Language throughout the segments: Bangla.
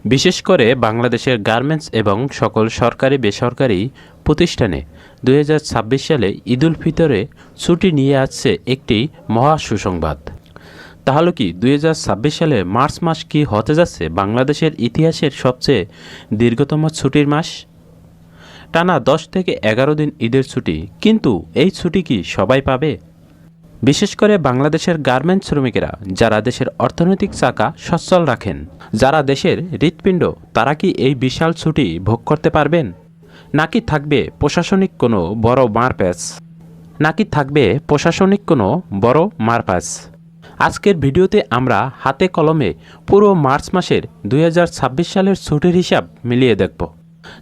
বিশেষ করে বাংলাদেশের গার্মেন্টস এবং সকল সরকারি বেসরকারি প্রতিষ্ঠানে 2026 সালে ঈদুল ফিতরে ছুটি নিয়ে আসছে একটি মহা সুসংবাদ। তাহলে কি 2026 সালে মার্চ মাস কি হতে যাচ্ছে বাংলাদেশের ইতিহাসের সবচেয়ে দীর্ঘতম ছুটির মাস? টানা 10 থেকে 11 দিন ঈদের ছুটি, কিন্তু এই ছুটি কি সবাই পাবে? বিশেষ করে বাংলাদেশের গার্মেন্টস শ্রমিকেরা, যারা দেশের অর্থনৈতিক চাকা সচ্ছল রাখেন, যারা দেশের হৃৎপিণ্ড, তারা কি এই বিশাল ছুটি ভোগ করতে পারবেন? নাকি থাকবে প্রশাসনিক কোনো বড় মারপ্যাচ? আজকের ভিডিওতে আমরা হাতে কলমে পুরো মার্চ মাসের 2026 সালের ছুটির হিসাব মিলিয়ে দেখব।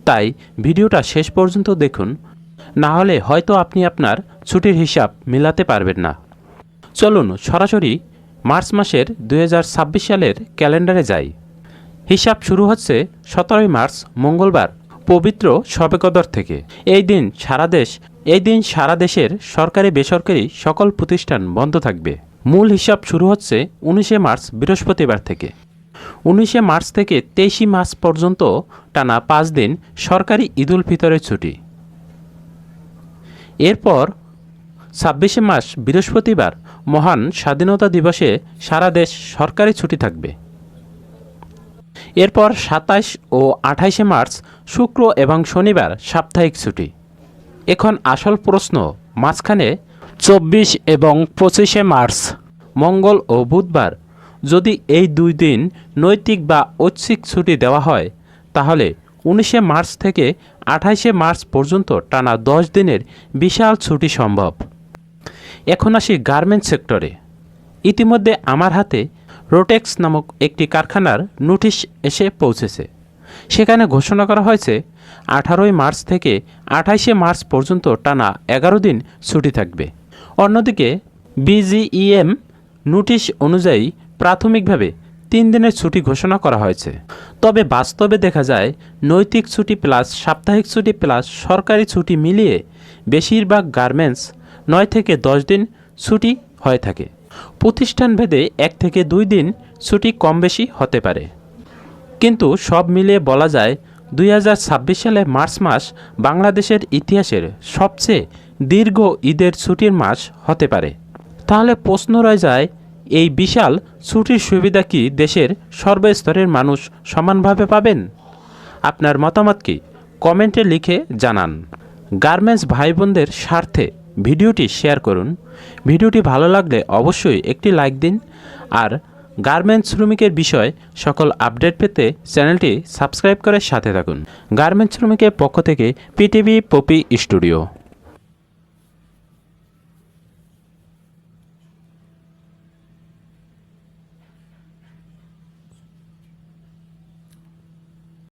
তাই ভিডিওটা শেষ পর্যন্ত দেখুন, না হলে হয়তো আপনি আপনার ছুটির হিসাব মিলাতে পারবেন না। চলুন সরাসরি মার্চ মাসের 2026 সালের ক্যালেন্ডারে যাই। হিসাব শুরু হচ্ছে 17 মার্চ মঙ্গলবার পবিত্র শবে কদর থেকে। এই দিন সারা দেশের সরকারি বেসরকারি সকল প্রতিষ্ঠান বন্ধ থাকবে। মূল হিসাব শুরু হচ্ছে 19 মার্চ বৃহস্পতিবার থেকে। 19 মার্চ থেকে 23 মার্চ পর্যন্ত টানা 5 দিন সরকারি ঈদুল ফিতরের ছুটি। এরপর 26 মার্চ বৃহস্পতিবার মহান স্বাধীনতা দিবসে সারা দেশ সরকারি ছুটি থাকবে। এরপর 27 ও 28 মার্চ শুক্র এবং শনিবার সাপ্তাহিক ছুটি। এখন আসল প্রশ্ন, মাঝখানে 24 এবং 25 মার্চ মঙ্গল ও বুধবার যদি এই 2 দিন নৈতিক বা ঐচ্ছিক ছুটি দেওয়া হয়, তাহলে 19 মার্চ থেকে 28 মার্চ পর্যন্ত টানা 10 দিনের বিশাল ছুটি সম্ভব। এখন আসি গার্মেন্টস সেক্টরে। ইতিমধ্যে আমার হাতে রোটেক্স নামক একটি কারখানার নোটিশ এসে পৌঁছেছে। সেখানে ঘোষণা করা হয়েছে 18 মার্চ থেকে 28 মার্চ পর্যন্ত টানা 11 দিন ছুটি থাকবে। অন্যদিকে বিজিইএম নোটিশ অনুযায়ী প্রাথমিকভাবে 3 দিনের ছুটি ঘোষণা করা হয়েছে। তবে বাস্তবে দেখা যায় নৈতিক ছুটি প্লাস সাপ্তাহিক ছুটি প্লাস সরকারি ছুটি মিলিয়ে বেশিরভাগ গার্মেন্টস 9 থেকে 10 দিন ছুটি হয়ে থাকে। প্রতিষ্ঠানভেদে 1 থেকে 2 দিন ছুটি কম বেশি হতে পারে, কিন্তু সব মিলিয়ে বলা যায় 2026 সালে মার্চ মাস বাংলাদেশের ইতিহাসের সবচেয়ে দীর্ঘ ঈদের ছুটির মাস হতে পারে। তাহলে প্রশ্ন রয়ে যায়, এই বিশাল ছুটির সুবিধা কি দেশের সর্বস্তরের মানুষ সমানভাবে পাবেন? আপনার মতামত কি কমেন্টে লিখে জানান। গার্মেন্টস ভাই বোনদের স্বার্থে ভিডিওটি শেয়ার করুন। ভিডিওটি ভালো লাগলে অবশ্যই একটি লাইক দিন। আর গার্মেন্টস শ্রমিকের বিষয়ে সকল আপডেট পেতে চ্যানেলটি সাবস্ক্রাইব করে সাথে থাকুন। গার্মেন্টস শ্রমিকের পক্ষ থেকে পিটিভি পপি স্টুডিও।